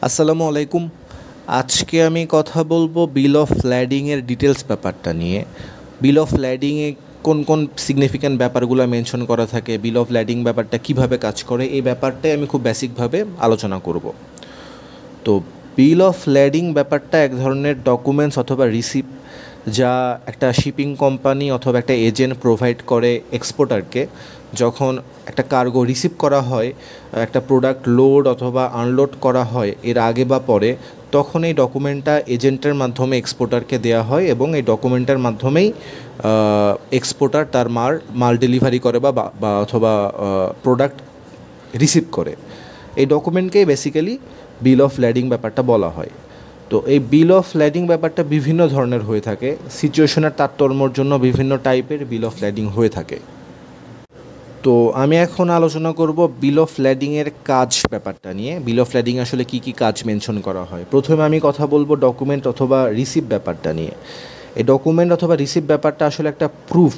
আসসালামু আলাইকুম। আজকে আমি কথা বলবো বিল অফ ল্যাডিংয়ের ডিটেলস ব্যাপারটা নিয়ে। বিল অফ ল্যাডিংয়ে কোন কোন সিগনিফিক্যান্ট ব্যাপারগুলো মেনশন করা থাকে, বিল অফ ল্যাডিং ব্যাপারটা কিভাবে কাজ করে, এই ব্যাপারটাই আমি খুব বেসিকভাবে আলোচনা করব। তো বিল অফ ল্যাডিং ব্যাপারটা এক ধরনের ডকুমেন্টস অথবা রিসিপ্ট যা একটা শিপিং কোম্পানি অথবা একটা এজেন্ট প্রোভাইড করে এক্সপোর্টারকে যখন একটা কার্গো রিসিভ করা হয়, একটা প্রোডাক্ট লোড অথবা আনলোড করা হয় এর আগে বা পরে, তখন এই ডকুমেন্টটা এজেন্টের মাধ্যমে এক্সপোর্টারকে দেওয়া হয় এবং এই ডকুমেন্টের মাধ্যমেই এক্সপোর্টার তার মাল ডেলিভারি করে বা অথবা প্রোডাক্ট রিসিভ করে। এই ডকুমেন্টকেই বেসিক্যালি বিল অফ ল্যাডিং ব্যাপারটা বলা হয়। তো এই বিল অফ ল্যাডিং ব্যাপারটা বিভিন্ন ধরনের হয়ে থাকে, সিচুয়েশনের তারতম্যর জন্য বিভিন্ন টাইপের বিল অফ ল্যাডিং হয়ে থাকে। তো আমি এখন আলোচনা করব বিল অফ ল্যাডিংয়ের কাজ ব্যাপারটা নিয়ে। বিল অফ ল্যাডিং আসলে কী কী কাজ মেনশন করা হয়। প্রথমে আমি কথা বলবো ডকুমেন্ট অথবা রিসিপ্ট ব্যাপারটা নিয়ে। এই ডকুমেন্ট অথবা রিসিপ্ট ব্যাপারটা আসলে একটা proof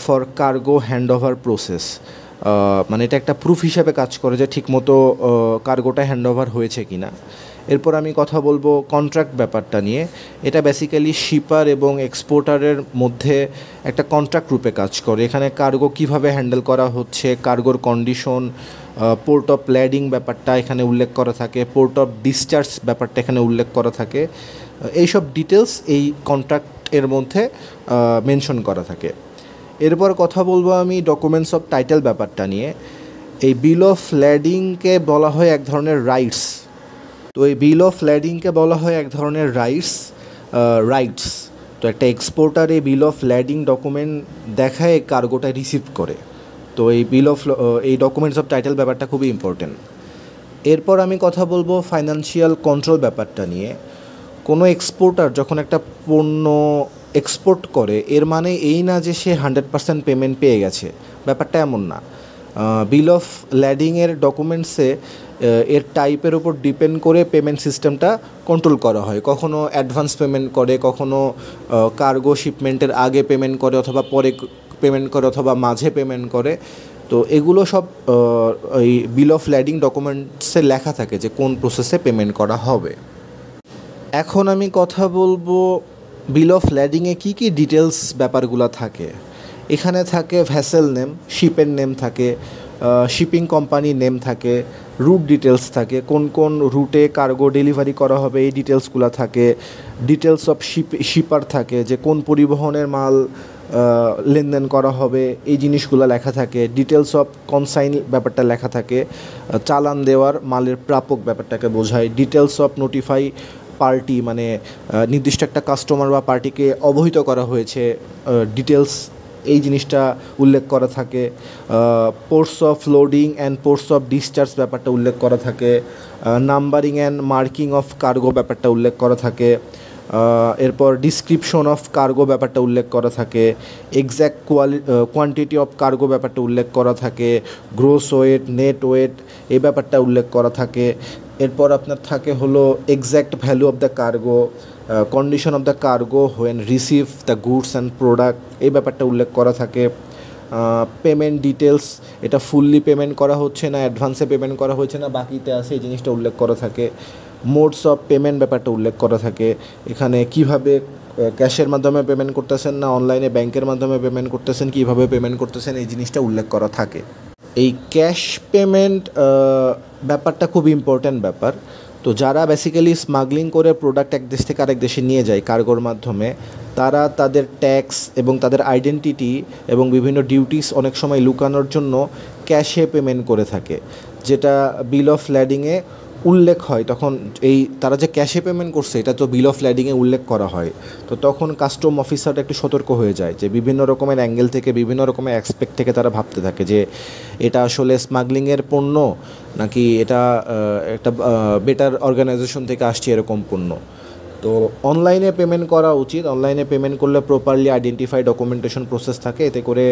for cargo hand over process. মানে এটা একটা প্রুফ হিসাবে কাজ করে যে ঠিকমতো কার্গোটা হ্যান্ড ওভার হয়েছে কি না। এরপর আমি কথা বলবো কন্ট্রাক্ট ব্যাপারটা নিয়ে। এটা বেসিক্যালি শিপার এবং এক্সপোর্টারের মধ্যে একটা কন্ট্রাক্ট রূপে কাজ করে। এখানে কার্গো কিভাবে হ্যান্ডেল করা হচ্ছে, কার্গোর কন্ডিশন, পোর্ট অফ ল্যাডিং ব্যাপারটা এখানে উল্লেখ করা থাকে, পোর্ট অফ ডিসচার্জ ব্যাপারটা এখানে উল্লেখ করা থাকে। এইসব ডিটেলস এই কন্ট্রাক্টের মধ্যে মেনশন করা থাকে। এরপর কথা বলবো আমি ডকুমেন্টস অফ টাইটেল ব্যাপারটা নিয়ে। এই বিল অফ ল্যাডিংকে বলা হয় এক ধরনের রাইটস। তো এই বিল অফ ল্যাডিংকে বলা হয় এক ধরনের রাইটস। তো একটা এক্সপোর্টার এই বিল অফ ল্যাডিং ডকুমেন্ট দেখায় কার্গোটা রিসিভ করে। তো এই ডকুমেন্টস অফ টাইটেল ব্যাপারটা খুবই ইম্পর্টেন্ট। এরপর আমি কথা বলবো ফাইন্যান্সিয়াল কন্ট্রোল ব্যাপারটা নিয়ে। কোনো এক্সপোর্টার যখন একটা পণ্য এক্সপোর্ট করে এর মানে এই না যে সে 100% পেমেন্ট পেয়ে গেছে, ব্যাপারটা এমন না। বিল অফ ল্যাডিংয়ের ডকুমেন্টসে এর টাইপের উপর ডিপেন্ড করে পেমেন্ট সিস্টেমটা কন্ট্রোল করা হয়। কখনো অ্যাডভান্স পেমেন্ট করে, কখনো কার্গো শিপমেন্টের আগে পেমেন্ট করে অথবা পরে পেমেন্ট করে অথবা মাঝে পেমেন্ট করে। তো এগুলো সব এই বিল অফ ল্যাডিং ডকুমেন্টসে লেখা থাকে যে কোন প্রসেসে পেমেন্ট করা হবে। এখন আমি কথা বলবো বিল অফ ল্যাডিংয়ে কী কী ডিটেলস ব্যাপারগুলো থাকে। এখানে থাকে ভ্যাসেল নেম, শিপের নেম থাকে, শিপিং কোম্পানির নেম থাকে, রুট ডিটেলস থাকে, কোন কোন রুটে কার্গো ডেলিভারি করা হবে এই ডিটেলসগুলো থাকে, ডিটেলস অফ শিপার থাকে যে কোন পরিবহনের মাল লেনদেন করা হবে এই জিনিসগুলো লেখা থাকে, ডিটেলস অফ কনসাইন ব্যাপারটা লেখা থাকে, চালান দেওয়ার মালের প্রাপক ব্যাপারটাকে বোঝায়, ডিটেলস অফ নোটিফাই পার্টি মানে নির্দিষ্ট একটা কাস্টমার বা পার্টিকে অবহিত করা হয়েছে, ডিটেলস এই জিনিসটা উল্লেখ করা থাকে, ports of loading and ports of discharge ব্যাপারটা উল্লেখ করা থাকে, numbering and marking of cargo ব্যাপারটা উল্লেখ করা থাকে, এরপর ডিসক্রিপশন অফ কার্গো ব্যাপারটা উল্লেখ করা থাকে, এক্স্যাক্ট কোয়ান্টিটি অফ কার্গো ব্যাপারটা উল্লেখ করা থাকে, গ্রোস ওয়েট, নেট ওয়েট এই ব্যাপারটা উল্লেখ করা থাকে। এরপর আপনার থাকে হলো exact value of the cargo, condition of the cargo when receive the goods and product এই ব্যাপারটা উল্লেখ করা থাকে। পেমেন্ট ডিটেলস, এটা ফুললি পেমেন্ট করা হচ্ছে না অ্যাডভান্সে পেমেন্ট করা হচ্ছে না বাকিতে আছে এই জিনিসটা উল্লেখ করা থাকে। মোডস অফ পেমেন্ট ব্যাপারটা উল্লেখ করা থাকে, এখানে কিভাবে ক্যাশের মাধ্যমে পেমেন্ট করতেছেন না অনলাইনে ব্যাংকের মাধ্যমে পেমেন্ট করতেছেন, কীভাবে পেমেন্ট করতেছেন এই জিনিসটা উল্লেখ করা থাকে। এই ক্যাশ পেমেন্ট ব্যাপারটা খুব ইম্পর্ট্যান্ট ব্যাপার। তো যারা বেসিক্যালি স্মাগলিং করে প্রোডাক্ট এক দেশ থেকে আরেক দেশে নিয়ে যায় কার্গোর মাধ্যমে, তারা তাদের ট্যাক্স এবং তাদের আইডেন্টিটি এবং বিভিন্ন ডিউটিস অনেক সময় লুকানোর জন্য ক্যাশে পেমেন্ট করে থাকে, যেটা বিল অফ ল্যাডিংয়ে উল্লেখ হয়। তখন তারা যে ক্যাশে পেমেন্ট করছে এটা তো বিল অফ ল্যাডিংয়ে উল্লেখ করা হয়। তো তখন কাস্টম অফিসারটা একটু সতর্ক হয়ে যায় যে বিভিন্ন রকমের অ্যাঙ্গেল থেকে বিভিন্ন রকমের অ্যাসপেক্ট থেকে তারা ভাবতে থাকে যে এটা আসলে স্মাগলিংয়ের পণ্য নাকি এটা একটা বেটার অর্গানাইজেশন থেকে আসছে এরকম পণ্য। তো অনলাইনে পেমেন্ট করা উচিত। অনলাইনে পেমেন্ট করলে প্রপারলি আইডেন্টিফাই ডকুমেন্টেশন প্রসেস থাকে, এতে করে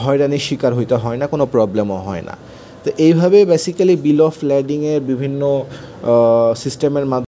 হয়রানির শিকার হইতে হয় না, কোনো প্রবলেমও হয় না। তো এইভাবে বেসিক্যালি বিল অফ ল্যাডিংয়ের বিভিন্ন সিস্টেমের মাধ্যমে